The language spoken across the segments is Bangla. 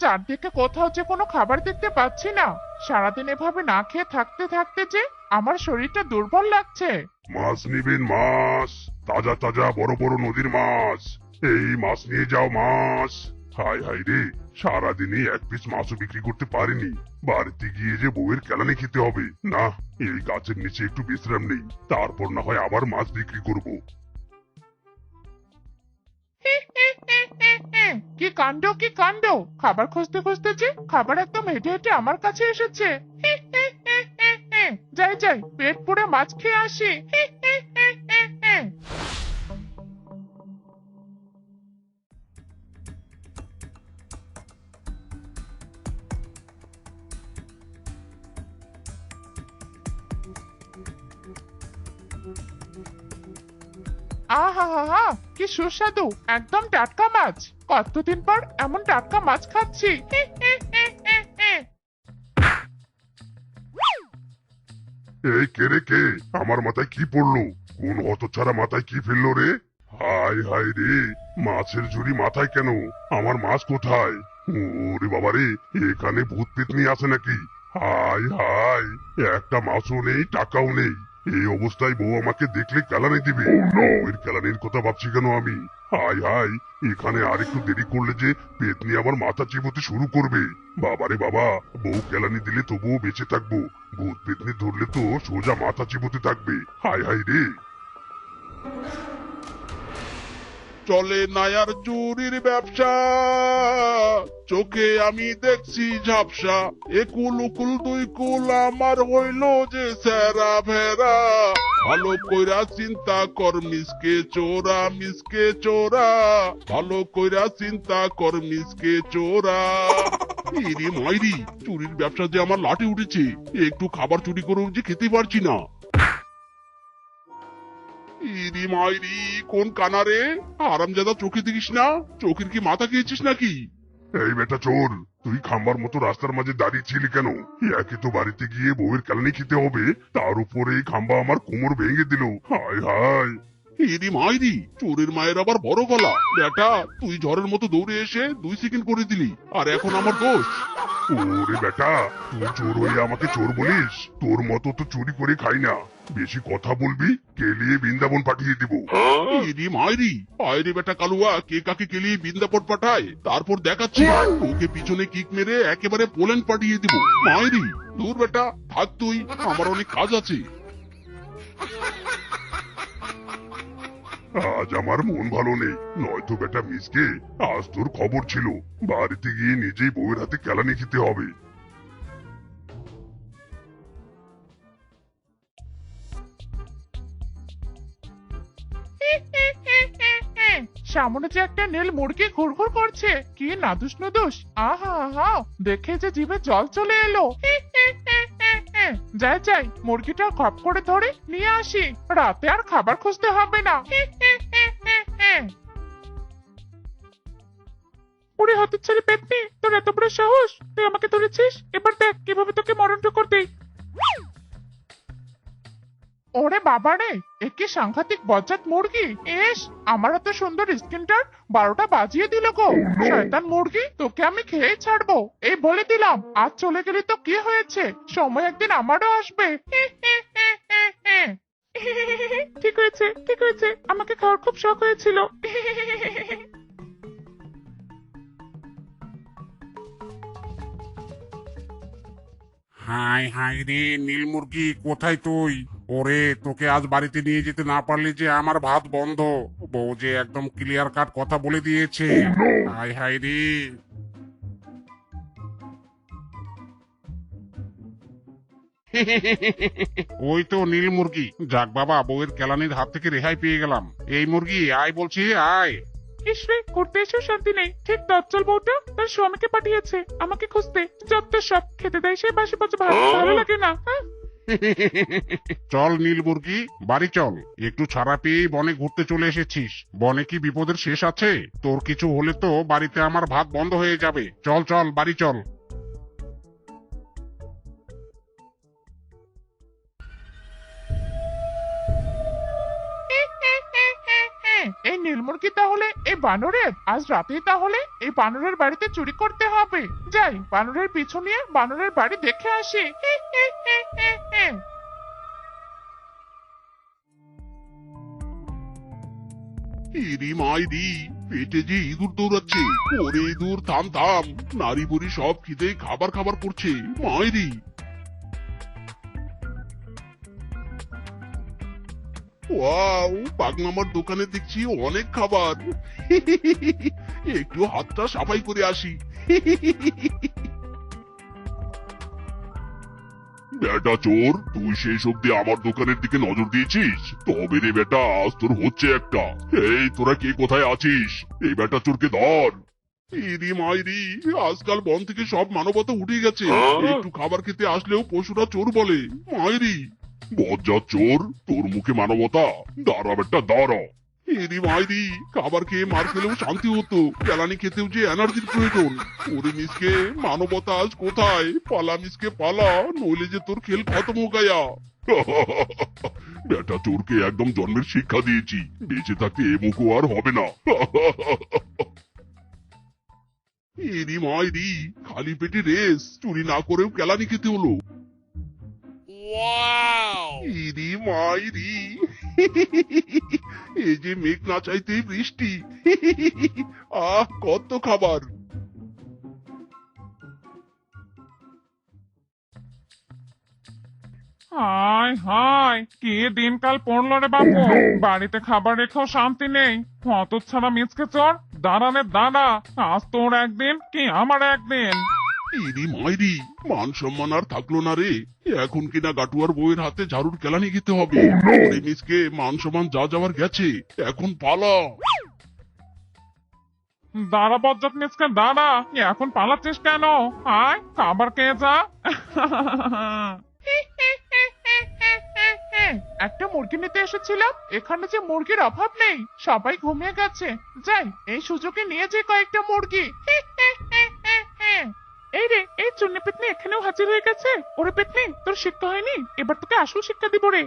চারদিকে কোথাও যে কোনো খাবার দেখতে পাচ্ছি না। সারাদিন এভাবে না খেয়ে থাকতে থাকতে যে আমার শরীরটা দুর্বল লাগছে। মাছ নিবেন, মাছ, তাজা তাজা বড় বড় নদীর মাছ। এই মাছ নিয়ে যাও, মাছ। হাই হাই রে, সারাদিনে এক পিস মাছও বিক্রি করতে পারিনি। বাড়িতে গিয়ে যে বউয়ের কেলানি খেতে হবে। না, এই গাছের নিচে একটু বিশ্রাম নেই, তারপর না হয় আবার মাছ বিক্রি করব। কি কাণ্ড, কি কাণ্ড! খাবার খুঁজতে খুঁজতে যে খাবার একদম হেঁটে হেঁটে আমার কাছে এসেছে। যাই যাই, পেট পুড়ে মাছ খেয়ে আসি। আহা হা হা, কি সুস্বাদু! একদম টাটকা মাছ। কতদিন পর এমন টাটকা মাছ খাচ্ছি। এই কে রে কে? আমার মাথায় কি পড়লো? কোন হতচ্ছাড়া মাথায় কি ফেললো রে? হাই হাই রে, মাছের ঝুড়ি মাথায় কেন? আমার মাছ কোথায়? ওরে বাবা রে, এখানে ভূত পেতনি আছে নাকি? হাই হাই, একটা মাছও নেই, টাকাও নেই। এই অবস্থায় বউ আমাকে দেখলে কেলানি দিবে। বউয়ের কেলানির কথা ভাবছি কেন আমি? হাই হাই, এখানে আর একটু দেরি করলে যে পেতনি আমার মাথা চিবোতে শুরু করবে। বাবারে বাবা, বউ কেলানি দিলে তবুও বেঁচে থাকবো, ভূত পেতনি ধরলে তো সোজা মাথা চিবোতে থাকবে। হাই হাই রে। চলে না আর চুরির ব্যবসা, চোখে আমি দেখছি ঝাপসা। একুল উকুল দুই কুল আমার হইল যে সেরা ভেরা। ভালো কইরা চিন্তা কর মিসকে চোরা, মিসকে চোরা। ভালো কইরা চিন্তা কর মিসকে চোরা। ইরি মাইরি, চুরির ব্যবসা যে আমার লাটে উঠেছে। একটু খাবার চুরি করেও যে খেতে পারছি না। ইরি মাইরি, কোন কানারে? আরামজাদা চোখে দেখিস না? চোখের কি মাথা খেয়েছিস নাকি? এই বেটা চোর, তুই খাম্বার মতো রাস্তার মাঝে দাঁড়িয়ে ছিলি কেন? একে তো বাড়িতে গিয়ে বউয়ের কেলানি খেতে হবে, তার উপরে এই খাম্বা আমার কোমর ভেঙে দিল। হায় হায়। ইরি মাইরি, চোরের মায়ের আবার বড় গলা। বেটা, তুই ঝড়ের মতো দৌড়ে এসে 2 সেকেন্ড করে দিলি, আর এখন আমার দোষ? ওরে বেটা, তুই চোর হয়ে আমাকে চোর বলিস? তোর মতো তো চুরি করে খাই না। বেশি কথা বলবি, কেলিয়ে বৃন্দাবন পাঠিয়ে দিব। ইরি মাইরি, আয়রে বেটা কালুয়া, কে কাকে কেলিয়ে বৃন্দাবন পাঠায় তারপর দেখাচ্ছি। তোকে পিছনে কিক মেরে একেবারে পোল্যান্ড পাঠিয়ে দিব। মাইরি, দূর বেটা, থাক তুই, আমার অনেক কাজ আছে। আজ আমার মন ভালো নেই, নয়তো বেটা মিসকে আজ তোর খবর ছিল। বাড়িতে গিয়ে নিজেই বউয়ের হাতে কেলানি খেতে হবে। সামনে যে একটা নীল মুরগি ঘুরঘুর করছে, কি নাদুস নুদুস! আহা আহা, দেখে যে জিভে জল চলে এলো। যাই যাই, মুরগিটা খপ করে ধরে নিয়ে আসি, রাতে আর খাবার খুঁজতে হবে না। ওরে হতচ্ছাড়ি পেতনি, তোর এত বড় সাহস! তুই আমাকে ধরেছিস, এবার দেখ কিভাবে তোকে মরণ ঠোকর দেই। ওরে বাবা রে, এ কি সাংঘাতিক বজ্জাত মুরগি! এস, আমার এত সুন্দর স্কিনটার 12টা বাজিয়ে দিল গো। শয়তান মুরগি, তোকে আমি খেয়ে ছাড়বো, এই বলে দিলাম। আজ চলে গেলি তো কি হয়েছে, সময় একদিন আমারও আসবে। ঠিক হয়েছে, ঠিক হয়েছে, আমাকে খাওয়ার খুব শখ হয়েছিল। হাই হাই রে নীল মুরগি, কোথায় তুই? ওরে, তোকে আজ বাড়িতে নিয়ে যেতে না পারলে যে আমার ভাত বন্ধ। বউ যে একদম ক্লিয়ার কাট কথা বলে দিয়েছে। হাই হাই রে। ওই তো নীল মুরগি, যাক বাবা, বউয়ের কেলানির হাত থেকে রেহাই পেয়ে গেলাম। এই মুরগি আয় বলছি, আয়। ইসরে, করতে এসেও শান্তি নেই। ঠিক দজ্জাল বউটা তার স্বামীকে পাঠিয়েছে আমাকে খুঁজতে। যত সব খেতে দেয় সে বাসি পচা ভাত, ভালো লাগে না। হ্যাঁ? চল নীল মুরগি, বাড়ি চল। একটু ছাড়া পেয়েই বনে ঘুরতে চলে এসেছিস। বনে কি বিপদের শেষ আছে? তোর কিছু হলে তো বাড়িতে আমার ভাত বন্ধ হয়ে যাবে। চল চল, বাড়ি চল। এই নীলমুরগি তাহলে এই বানরের, আজ রাতেই তাহলে এই বানরের বাড়িতে চুরি করতে হবে। যাই বানরের পিছু নিয়ে বানরের বাড়ি দেখে আসি। ইরি মাইরি, পেটে যে ইঁদুর দৌড়াচ্ছে। ওরে ইঁদুর থাম থাম, নারী বুড়ি সব খিদে খাবার খাবার করছে। মাইরি, ওয়াও, পাগমামার দোকানে দেখছি অনেক খাবার। একটু হাতটা সাফাই করে আসি। বেটা চোর, তুই সেই অব্দি আমার দোকানের দিকে নজর দিয়েছিস? তবে রে বেটা, আজ তোর হচ্ছে একটা। এই তোরা কে কোথায় আছিস? এই বেটা চোরকে ধর। ইরি মাইরি, আজকাল বন থেকে সব মানবতা উঠে গেছে। একটু খাবার খেতে আসলেও পশুরা চোর বলে। মাইরি, বজ্জাত চোর, তোর মুখে মানবতা? দাঁড়া বেটা দাঁড়া। এরি মাইরি, খাবার খেয়ে মার খেলেও শান্তি হতো, জ্বালানি খেতেও যে এনার্জির প্রয়োজন। ওরে মিসকে, মানবতা আজ কোথায়? পালা মিসকে পালা, নইলে যে তোর খেল খতম হো গায়া। বেটা চোরকে একদম জন্মের শিক্ষা দিয়েছি, বেঁচে থাকতে এ মুখও আর হবে না। এরি মাইরি, খালি পেটে রেস, চুরি না করেও কেলানি খেতে হলো। ইরি মাইরি, এই যে মেঘ না চাইতেই বৃষ্টি। আহ, কত খাবার। হায় হায়, কি দিনকাল পড়লো রে বাপু, বাড়িতে খাবার রেখেও শান্তি নেই। হতচ্ছাড়া মিচকে চোর, দাঁড়ানে দাঁড়া, আজ তোর একদিন কি আমার একদিন। ইরি মাইরি, মান সম্মান আর থাকলো না রে। এখন কিনা গাটুয়ার বউয়ের হাতে ঝাড়ুর কেলানি খেতে হবে। ওরে মিসকে, মান সম্মান যা যাওয়ার গেছে, এখন পালা। দাঁড়া বজ্জাত মিচকে দাঁড়া, এখন পালাচ্ছিস কেন? আয় খাবার খেয়ে যা। একটা মুরগি নিতে এসেছিলাম, এখানে যে মুরগির অভাব নেই, সবাই ঘুমিয়ে গেছে। যাই এই সুযোগে নিয়ে যে কয়েকটা মুরগি। এই রে, এই চুন্নি পেতনি এখানেও হাজির হয়ে গেছে। ওরে পেতনি, তোর শিক্ষা হয়নি, এবার তোকে আসল শিক্ষা দিব রে।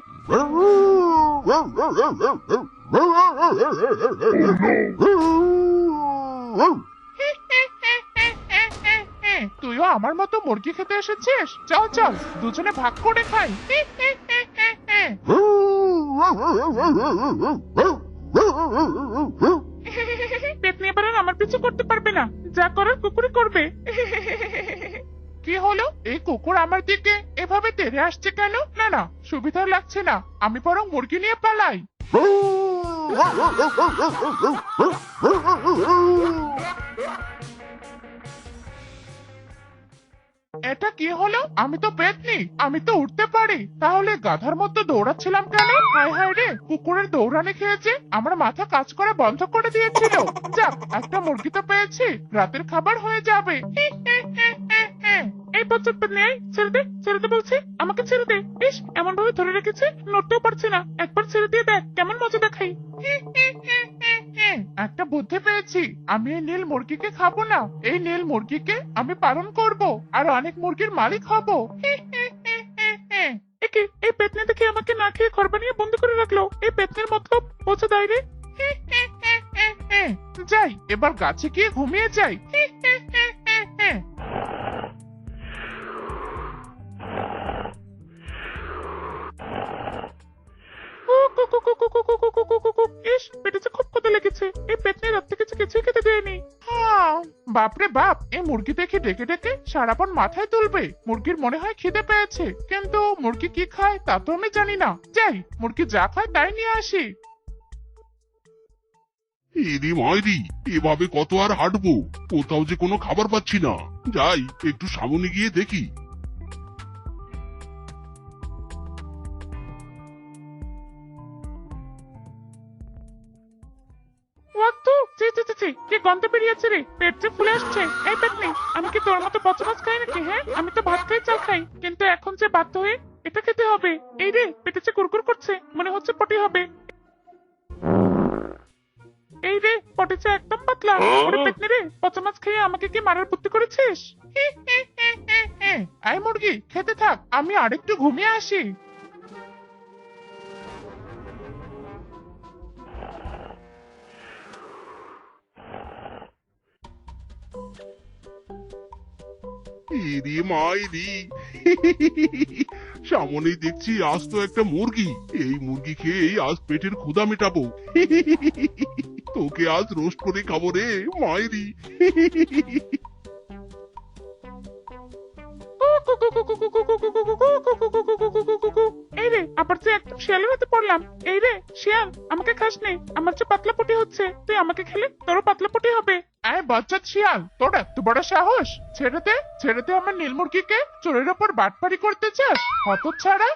তুইও আমার মতো মুরগি খেতে এসেছিস? চল চল, দুজনে ভাগ করে খাই। পেতনি এবার আর আমার পিছু করতে পারবে না, যা করার কুকুরই করবে। কি হলো, এই কুকুর আমার দিকে এভাবে তেড়ে আসছে কেন? না না, সুবিধা লাগছে না, আমি বরং মুরগি নিয়ে পালাই। এটা কি হলো? আমি তো পেতনি, আমি তো উঠতে পারি, তাহলে গাধার মতো দৌড়াচ্ছিলাম কেন? হায় হায় রে, কুকুরের দৌড়ানি খেয়েছে আমার মাথা কাজ করা বন্ধ করে দিয়েছিল। যাক, একটা মুরগি তো পেয়েছি, রাতের খাবার হয়ে যাবে। এই বজ্জাত পেতনি, ছেড়ে দে বলছি, আমাকে ছেড়ে দে। ইস, এমন ভাবে ধরে রেখেছে, নড়তেও পারছি না। একবার ছেড়ে দিয়ে দেখ কেমন মজা দেখাই। একটা বুদ্ধি পেয়েছি, আমি এই নীল মুরগিকে খাবো না, এই নীল মুরগিকে আমি পালন করব আর অনেক মুরগির মালিক হব। একে, এই পেতনি দেখে আমাকে না খেয়ে ঘর বানিয়ে বন্ধ করে রাখলো। এই পেতনির মতলব বোঝা দেয় রে। যাই, এবার গাছে গিয়ে ঘুমিয়ে যাই। ইস, পেটে যে খুব ক্ষুধা লেগেছে, এই পেতনি রাত থেকে কিছুই খেতে দেয়নি। বাপরে বাপ, এই মুরগি দেখে ডেকে ডেকে সারাক্ষণ মাথায় তুলবে। মুরগির মনে হয় খিদে পেয়েছে, কিন্তু মুরগি কি খায় তা তো আমি জানি না। যাই, মুরগি যা খায় তাই নিয়ে আসি। ইরি মাইরি, এভাবে কত আর হাঁটবো? কোথাও যে কোনো খাবার পাচ্ছি না। যাই, একটু সামনে গিয়ে দেখি। কি গন্ধ বেরিয়েছে রে, পেট যে ফুলে আসছে। এই পেতনি, আমি কি তোর মতো পচা মাছ খাই নাকি? হ্যাঁ, আমি তো ভাত খাই, চাল খাই, কিন্তু এখন যে বাধ্য হয়ে এটা খেতে হবে। এই রে, পেটে যে কুরকুর করছে, মনে হচ্ছে পটি হবে। এই রে, পটি যে একদম পাতলা। ওরে পেতনি রে, পচা মাছ খেয়ে আমাকে কি মারার বুদ্ধি করেছিস? আই মুরগি, খেতে থাক, আমি আরেকটু ঘুমিয়ে আসি। ইরি মাইরি সামনেই দেখছি আজ তো একটা মুরগি, এই মুরগি খেয়ে আজ পেটের ক্ষুধা মেটাবো। তোকে আজ রোস্ট করে খাবো রে মাইরি। এই রে, আবার যে একদম শিয়ালের হাতে পড়লাম। এই রে শিয়াল, আমাকে খাস নে, আমার যে পাতলা পটি হচ্ছে, তুই আমাকে খেলে তোরও পাতলা পটি হবে। আয় বচ্চাত শিয়াল, তোর এত বড় সাহস! ছেড়ে দে আমার নীল মুরগিকে, চোরের ওপর বাটপারি করতে চাস হতচ্ছাড়া।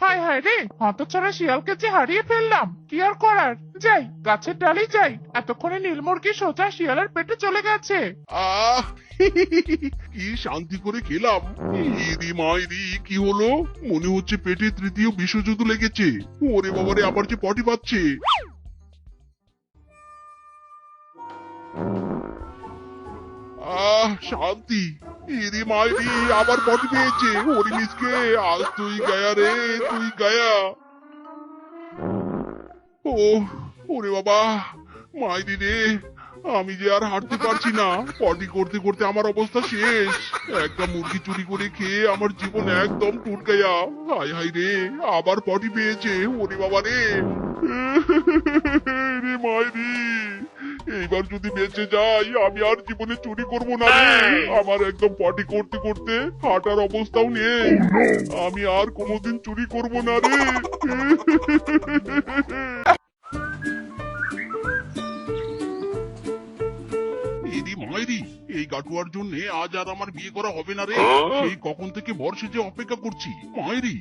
হায় হায় রে, হতচ্ছাড়া শিয়ালকে যে হারিয়ে ফেললাম, কি আর করার। যাই গাছের ডালেই যাই, এতক্ষণে নীল মুরগি সোজা শিয়ালের পেটে চলে গেছে। আহ কি শান্তি করে খেলাম। ইরি মাইরি, কি হলো? মনে হচ্ছে পেটে তৃতীয় বিশ্বযুদ্ধ লেগেছে। ওরে বাবারে, আবার যে পটি পাচ্ছে। শান্তি। ইরি মাইরি, আবার পটি পেয়েছে। ওরে মিসকে, আজ তুই গায়া রে, তুই গায়া। ও ওরে বাবা, মাইরি রে, আমি যে আর হাঁটতে পারছি না। পটি করতে করতে আমার অবস্থা শেষ। একটা মুরগি চুরি করে খেয়ে আমার জীবন একদম টুটকায়া। হায় হায় রে, আবার পটি পেয়েছে। ওরে বাবা রে, রে মাইরি, এইবার যদি বেঁচে যাই আমি আর জীবনে চুরি করব না রে। আমার একদম পটি করতে করতে হাঁটার অবস্থাও নেই। আমি আর কোনোদিন চুরি করব না রে। ইরি মাইরি, এই গাটুয়ার জন্য আজ আর আমার বিয়ে করা হবে না রে। সেই কখন থেকে বর্ষে যে অপেক্ষা করছি মাইরি।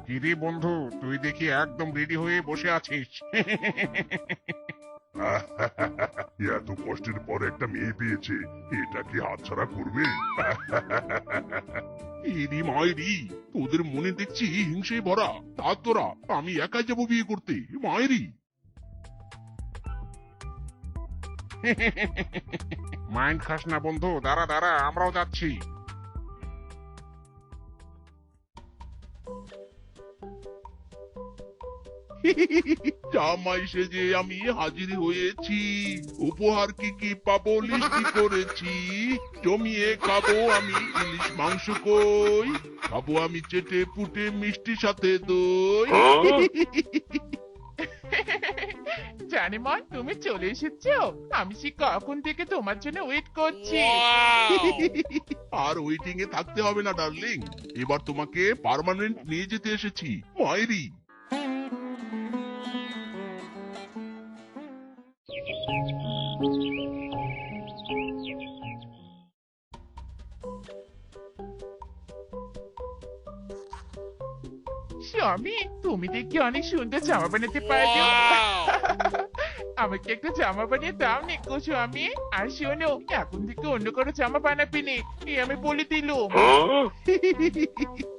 কিরে বন্ধু, তুই দেখি একদম রেডি হয়ে বসে আছিস। এত কষ্টের পর একটা মেয়ে পেয়েছে, এটা কি হাতছাড়া করবে? ইরি মাইরি, তোদের মনে দেখছি হিংসে ভরা। তা তোরা, আমি একাই যাবো বিয়ে করতে মাইরি। মাইন্ড খাস না বন্ধু, দাঁড়া দাঁড়া, আমরাও যাচ্ছি। জামাই সেজে আমি হাজির হয়েছি। উপহার কি কি পাবো লিস্টি করেছি। জমিয়ে খাবো আমি ইলিশ মাংস, কই খাবো আমি চেটে পুটে মিষ্টি সাথে দই। জানিমন, তুমি চলে এসেছো? আমি সে কখন থেকে তোমার জন্য ওয়েট করছি। আর ওয়েটিং এ থাকতে হবে না ডার্লিং, এবার তোমাকে পার্মানেন্ট নিয়ে যেতে এসেছি মাইরি। স্বামী, তুমি দেখি অনেক সুন্দর জামা বানাতে পারো। আমাকে একটা জামা বানিয়ে দাও নিকো স্বামী। আর শোনো, এখন থেকে অন্য কোনো জামা বানাবি নে, এই আমি বলে দিলুম।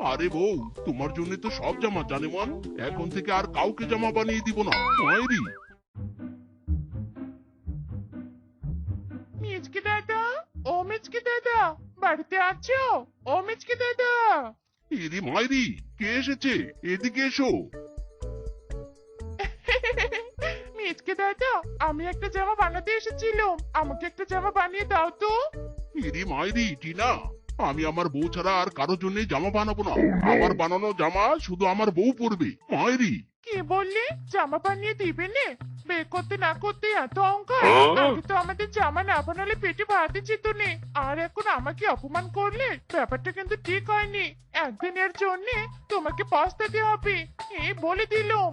আরে বউ, তোমার জন্য তো সব জামা জানে মন। এখন থেকে আর কাউকে জামা বানিয়ে দিব না মাইরি। মিচকে দাদা, ও মিচকে দাদা, বাড়িতে আছো? ও মিচকে দাদা। ইরি মাইরি, কে এসেছে? এদিকে এসো। মিচকে দাদা, আমি একটা জামা বানাতে এসেছিলাম, আমাকে একটা জামা বানিয়ে দাও তো। ইরি মাইরি টিনা, আমি আমার বউ ছাড়া আর কারো জন্য জামা বানাবো না। আমার বানানো জামা শুধু আমার বউ পরবে মাইরি। কি বললি? জামা বানিয়ে দিবে নে? বের করতে না করতে এত অহংকার! আগে তো আমাদের জামা না বানালে পেটে ভাত যেত নে, আর এখন আমাকে অপমান করলে? ব্যাপারটা কিন্তু ঠিক হয়নি। একদিনের জন্য তোমাকে পস্তাতে হবে, এই বলে দিলুম।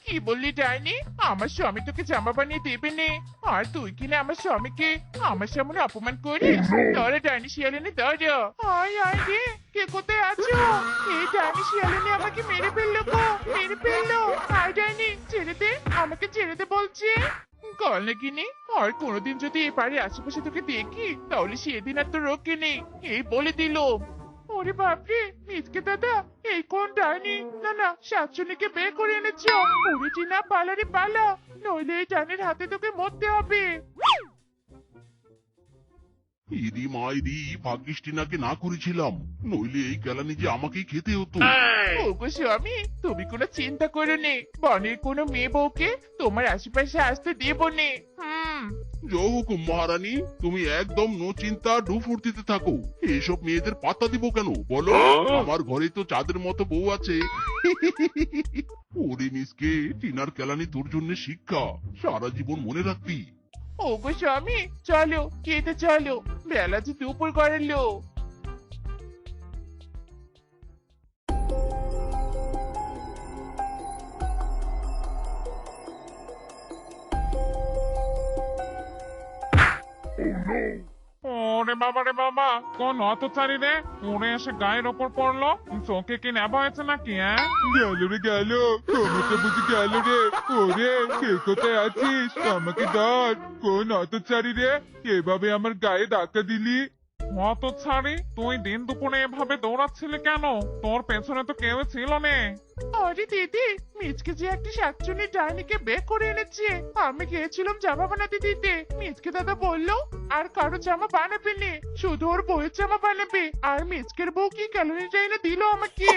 কি বললি ডাইনি? আমার স্বামী তোকে জামা বানিয়ে দেবে নে, আর তুই কিনা আমার স্বামীকে আমার সামনে অপমান করিস? ধরে ডাইনি শিয়ালিনী ধরো। আয় আয় রে, কে কোথায় আছো? এই ডাইনি শিয়ালিনী আমাকে মেরে ফেললো গো, মেরে ফেললো। আয় ডাইনি, ছেড়ে দে, আমাকে ছেড়ে দে বলছি। কল নাকি নে, আর কোনোদিন যদি এই বাড়ির আশেপাশে তোকে দেখি, তাহলে সেদিন আর তোর রক্ষে নেই, এই বলে দিলুম। ওরে বাপরে, মিচকে দাদা, এই কোন ডাইনি? না না, শাকচুনিকে বের করে এনেছো। ওরে টিনা, পালারে পালা, নইলে এই ডাইনির হাতে তোকে মরতে হবে। ইরি মাইরি, ভাগ্যিস টিনাকে না করেছিলাম, নইলে এই কেলানি যে আমাকেই খেতে হতো। ওগো স্বামী, তুমি কোনো চিন্তা করো নে, বনের কোনো মেয়ে বউকে তোমার আশেপাশে আসতে দেবো নে। জয় হুকুম মহারানী, তুমি একদম নো চিন্তা ডু ফুর্তিতে থাকো। এসব মেয়েদের পাত্তা দিব কেন বলো? আমার ঘরে তো চাঁদের মতো বউ আছে। ওরে মিসকে, টিনার কেলানি তোর জন্য শিক্ষা, সারা জীবন মনে রাখবি। ওগো স্বামী, চলো খেতে চলো, বেলা যে দুপুর গড়ালো। ওরে বাবা রে বাবা, কোন অতচারী রে উড়ে এসে গায়ের ওপর পড়লো। চোখে কি নেবা হয়েছে নাকি? হ্যাঁ, গেল রে গেল, সময়টা বুঝি গেল রে। ওরে কে কোথায় আছিস? আমাকে ধর। কোন অতচারী রে, এভাবে আমার গায়ে ধাক্কা দিলি? অতচারী, তুই দিন দুপুরে এভাবে দৌড়াচ্ছিলি কেন? তোর পেছনে তো কেউ ছিল নে। আরে দিদি, মিচকে যে একটা শাকচুনি ডাইনিকে বের করে এনেছে। আমি গিয়েছিলাম জামা বানাতে দিতে, মিচকে দাদা বললো আর কারো জামা বানাবে নে, শুধু ওর বউয়ের জামা বানাবে। আর মিচকের বউ কি ক্যালোরি ডাইনে দিল আমাকে।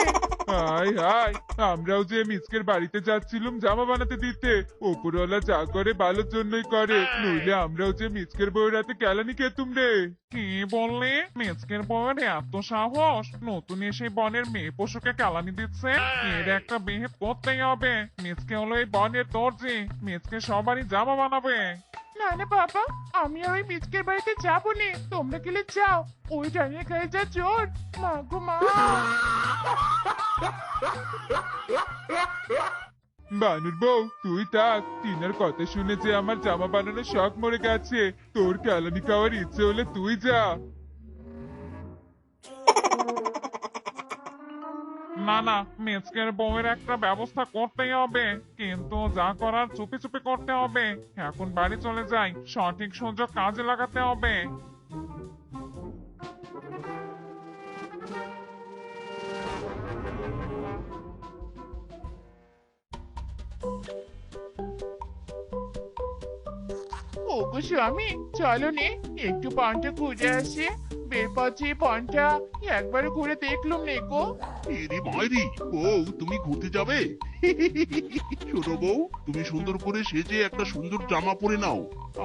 হাই হাই, আমরাও যে মিচকের বাড়িতে যাচ্ছিলাম জামা বানাতে দিতে। ওপরওয়ালা যা করে ভালোর জন্যই করে, নইলে আমরাও যে মিচকের বউয়ের হাতে কেলানি খেতুম রে। কি বললি? মেজকের বউয়ের এত সাহস, নতুন এসে বনের মেয়ে পশুকে কেলানি দিচ্ছে? এর একটা বিহিত করতেই হবে। মেজকে হলো এই বনের দর্জি, মেজকে সবারই জামা বানাবে। না না বাবা, আমি আর ওই মিচকের বাড়িতে যাবো নে, তোমরা গেলে যাও। ওই ডাইনের গায়ে যা জোর, মা গো মা। বানুর বউ, তুই থাক। টিনার কথা শুনে যে আমার জামা বানানোর শখ মরে গেছে। তোর কেলানি খাওয়ার ইচ্ছে হলে তুই যা। না না, মেজকের বউয়ের একটা ব্যবস্থা করতেই হবে, কিন্তু যা করার চুপি চুপি করতে হবে। এখন বাড়ি চলে যাই, সঠিক সুযোগ কাজে লাগাতে হবে। ওগো স্বামী, চলো নে একটু বনটা ঘুরে আসি। বের পথে বনটা একবার ঘুরে দেখলুম নে গো। ইরি মাইরি, বউ তুমি ঘুরতে যাবে? ছোট বউ, তুমি সুন্দর করে সেজে একটা সুন্দর জামা পরে নাও,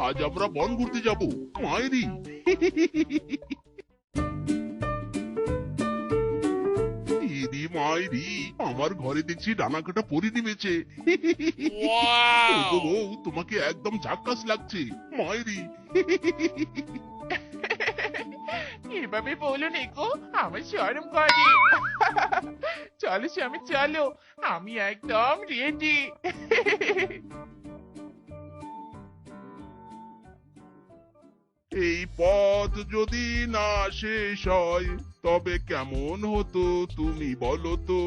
আজ আমরা বন ঘুরতে যাব। মাইরি, ইরি মাইরি, আমার ঘরে দেখছি ডানা কাটা পরি নিবেছে। ওগো বউ, তোমাকে একদম ঝাক্কাস লাগছে। মাইরি, এভাবে বলো নে গো, আমার শরম করে। চলো স্বামী চলো, আমি একদম রেডি। এই পথ যদি না শেষ হয় তবে কেমন হতো তুমি বলো তো?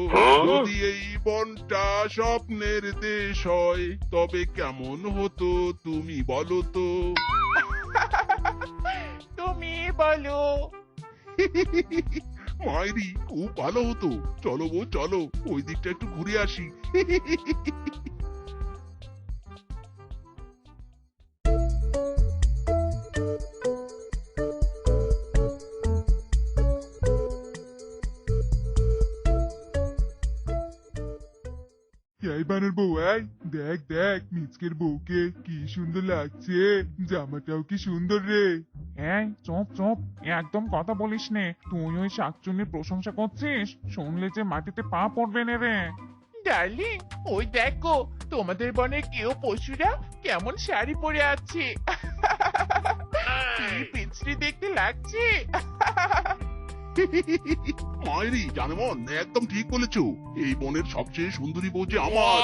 যদি এই বনটা স্বপ্নের দেশ হয় তবে কেমন হতো তুমি বলো তো? তুমি বলো। মাইরি, খুব ভালো হতো। চলো বউ চলো, ওই দিকটা একটু ঘুরে আসি। এই বানর বউ, এই দেখ দেখ মিচকের বউকে কি সুন্দর লাগছে। জামাটাও কি সুন্দর রে। এই চুপ চুপ, একদম কথা বলিস নে। তুই ওই শাকচুন্নির প্রশংসা করছিস, শুনলে যে মাটিতে পা পড়বে না রে। ডার্লিং, ওই দেখো তোমাদের বনে কেউ পশুরা কেমন শাড়ি পরে আছে। কি পিছড়ি দেখতে লাগছে। মাইরি জানেমন, একদম ঠিক বলেছো। এই বনের সবচেয়ে সুন্দরী বউ যে আমার।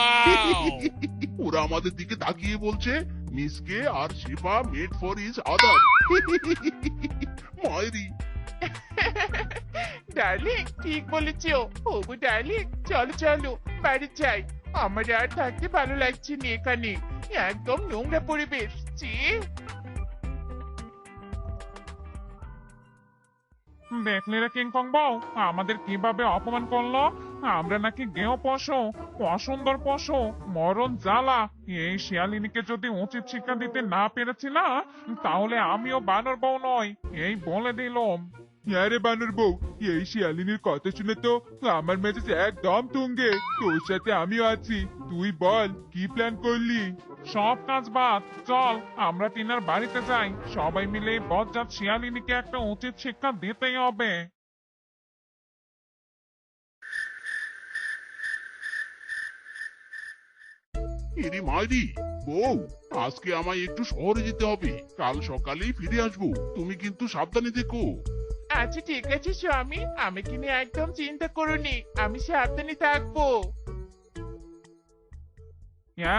ওরা আমাদের দিকে তাকিয়ে বলছে মিসকে আর শিফা মেড ফর ইজ আদার। মাইরি, ডার্লিং ঠিক বলেছো। ওগো ডার্লিং, চলো চলো বাড়ি যাই, আমার আর থাকতে ভালো লাগছে না এখানে, একদম নোংরা পরিবেশ। ছি। দেখলি রে কিংকং বউ আমাদের কিভাবে অপমান করলো। আমরা নাকি গেহ পশু, অসুন্দর পশু, মরণ জ্বালা। এই শিয়ালিনীকে যদি উচিত শিক্ষা দিতে না পেরেছি না, তাহলে আমিও বানর বউ নই, এই বলে দিলাম। আরে বানর বউ, এই শিয়ালিনীর কথা শুনে তো আমার মেজাজ একদম তুঙ্গে। তোর সাথে আমিও আছি, তুই বল কি প্ল্যান করলি? সব কাজ বাদ, চল আমরা টিনার বাড়িতে যাই। সবাই মিলে এই বজ্জাত শিয়ালিনীকে একটা উচিত শিক্ষা দিতেই হবে। এরে মাইরি, বউ আজকে আমায় একটু শহরে যেতে হবে, কাল সকালেই ফিরে আসবো, তুমি কিন্তু সাবধানে থেকো। আচ্ছা ঠিক আছে স্বামী, আমাকে নিয়ে একদম চিন্তা করোনি, আমি সাবধানে থাকবো।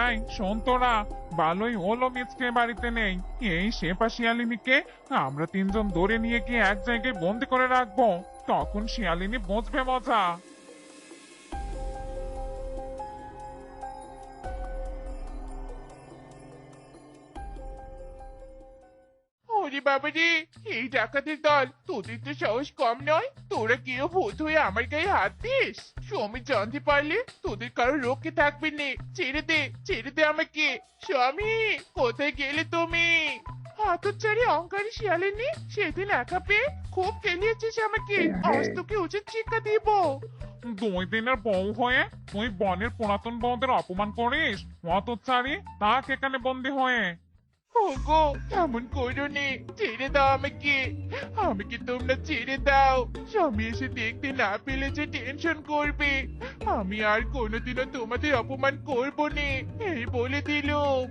এই শোন তোরা, ভালোই হলো মিচকে বাড়িতে নেই। এই শেফা শিয়ালিনীকে আমরা তিনজন ধরে নিয়ে গিয়ে এক জায়গায় বন্দি করে রাখবো, তখন শিয়ালিনী বুঝবে মজা। ওরে বাবা রে, এই ডাকাতের দল, তোদের তো সাহস কম নয়, তোরা কেউ ভূত হয়ে আমার গায়ে হাত দিস? স্বামী জানতে পারলে তোদের কারো রক্ষে থাকবে না। ছেড়ে দে আমাকে। স্বামী কোথায় গেলে তুমি? হতচ্ছাড়ি অহংকারী শিয়ালিনী, সেদিন একা পেয়ে খুব কেলিয়েছিস আমাকে, আজ তোকে উচিত শিক্ষা দিব। 2 দিনের বউ হয়ে তুই বনের পুরাতন বউদের অপমান করিস, হতচ্ছাড়ি, তাক এখানে বন্দি হয়ে। ওগো এমন করো নে, ছেড়ে দাও আমাকে, আমাকে তোমরা ছেড়ে দাও। স্বামী এসে দেখতে না পেলে যে টেনশন করবে। আমি আর কোনোদিনও তোমাদের অপমান করবো নে, এই বলে দিলুম।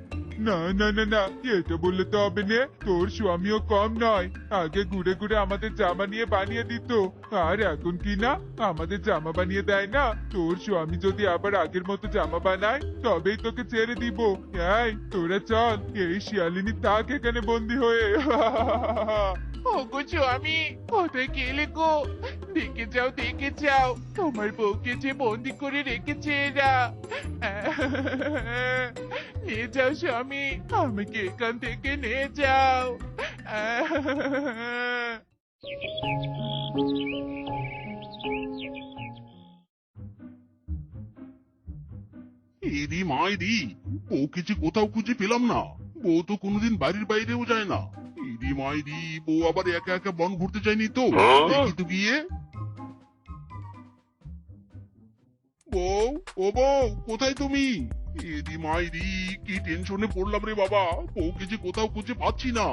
না না না না, এটা বললে তো হবে না, তোর স্বামীও কম নয়। আগে ঘুরে ঘুরে আমাদের জামা নিয়ে বানিয়ে দিত, আর এখন কি না আমাদের জামা বানিয়ে দেয় না। তোর স্বামী যদি আবার আগের মতো জামা বানায় তবেই তোকে ছেড়ে দিব। এই তোরা চল, এই শিয়ালিনী থাক এখানে বন্দি হয়ে। ওগো স্বামী কোথায় গেলে গো? দেখে যাও তোমার বউকে যে বন্দি করে রেখেছে এরা। নিয়ে যাও স্বামী, আমাকে এখান থেকে নিয়ে যাও। এরি মাইরি, বউকে যে কোথাও খুঁজে পেলাম না। বউ তো কোনোদিন বাড়ির বাইরেও যায় না। এরি মাইরি, বউ আবার একা একা বন ঘুরতে যায়নি তো? দেখি তো গিয়ে। বউ, ও বউ, কোথায় তুমি? এরি মাইরি, কি টেনশনে পড়লাম রে বাবা, বউকে যে কোথাও খুঁজে পাচ্ছি না।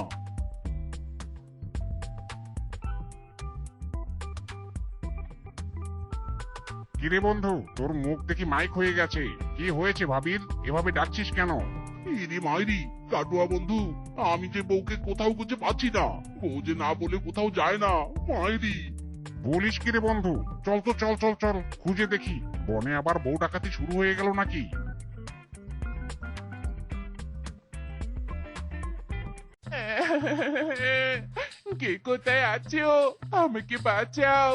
কিরে বন্ধু, তোর মুখ দেখি মাইক হয়ে গেছে, কি হয়েছে ভাবির, এভাবে ডাকছিস কেন? এরি মাইরি, কাটুয়া বন্ধু, আমি যে বউকে কোথাও খুঁজে পাচ্ছি না। বউ যে না বলে কোথাও যায় না, মাইরি। বলিস কিরে বন্ধু, চল তো চল চল চল, খুঁজে দেখি বনে আবার বউ ডাকাতি শুরু হয়ে গেল নাকি। কে কোথায় আছো? আমাকে বাঁচাও।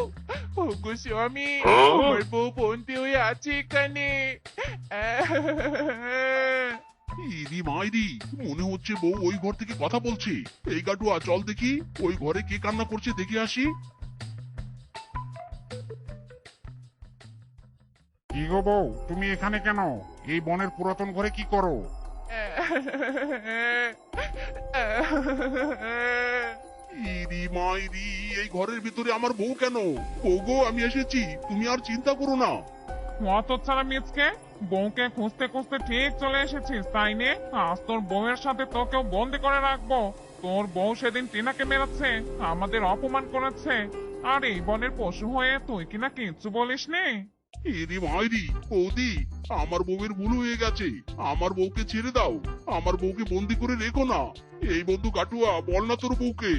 ওগো স্বামী, আমার বউ বন্দি হয়ে আছে এখানে। ইরি মাইরি, মনে হচ্ছে বউ ওই ঘর থেকে কথা বলছে। এই কাটুয়া, চল দেখি ওই ঘরে কে কান্না করছে, দেখে আসি। কি গো বউ, তুমি এখানে কেন? এই বনের পুরাতন ঘরে কি করো? ইরি মাইরি, এই ঘরের ভিতরে আমার বউ কেন? বউ গো, আমি এসেছি, তুমি আর চিন্তা করো না। হতচ্ছাড়া মিচকে, বউকে খুঁজতে খুঁজতে ঠিক চলে এসেছিস তাই নে? আজ তোর বউয়ের সাথে তোকেও বন্দি করে রাখবো। তোর বউ সেদিন টিনাকে মেরেছে, আমাদের অপমান করেছে, আর এই বনের পশু হয়ে তুই কিনা কিচ্ছু বলিসনি। ইরি মাইরি, বৌদি, আমার বউয়ের ভুল হয়ে গেছে, আমার বউকে ছেড়ে দাও, আমার বউকে বন্দি করে রেখো না। এই বন্ধু কাটুয়া, বল না তোর বউকে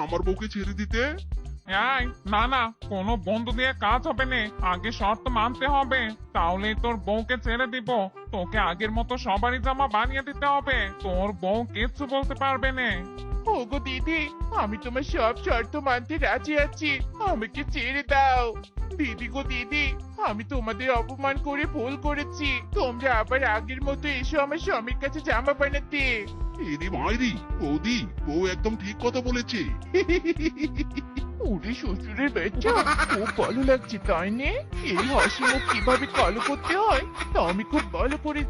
আমার বউকে ছেড়ে দিতে। এই না না, কোনো বন্ধু দিয়ে কাজ হবে না, আগে শর্ত মানতে হবে, তাহলেই তোর বউকে ছেড়ে দিব। তোকে আগের মতো সবারই জামা বানিয়ে দিতে হবে, তোর বউ কিচ্ছু বলতে পারবে না। ওগো দিদি, আমি তোমার সব শর্ত মানতে রাজি আছি, আমাকে ছেড়ে দাও। দিদি গো দিদি, আমি তোমাদের অপমান করে ভুল করেছি, তোমরা আবার আগের মতো এসো আমার স্বামীর কাছে জামা বানাতে। ইরি মাইরি, বৌদি, বউ একদম ঠিক কথা বলেছে। ওরে শ্বশুরের বাচ্চা, খুব ভালো লাগছে তাই নে? এই হাসি মুখ কিভাবে কালো করতে হয় তা আমি খুব ভালো করে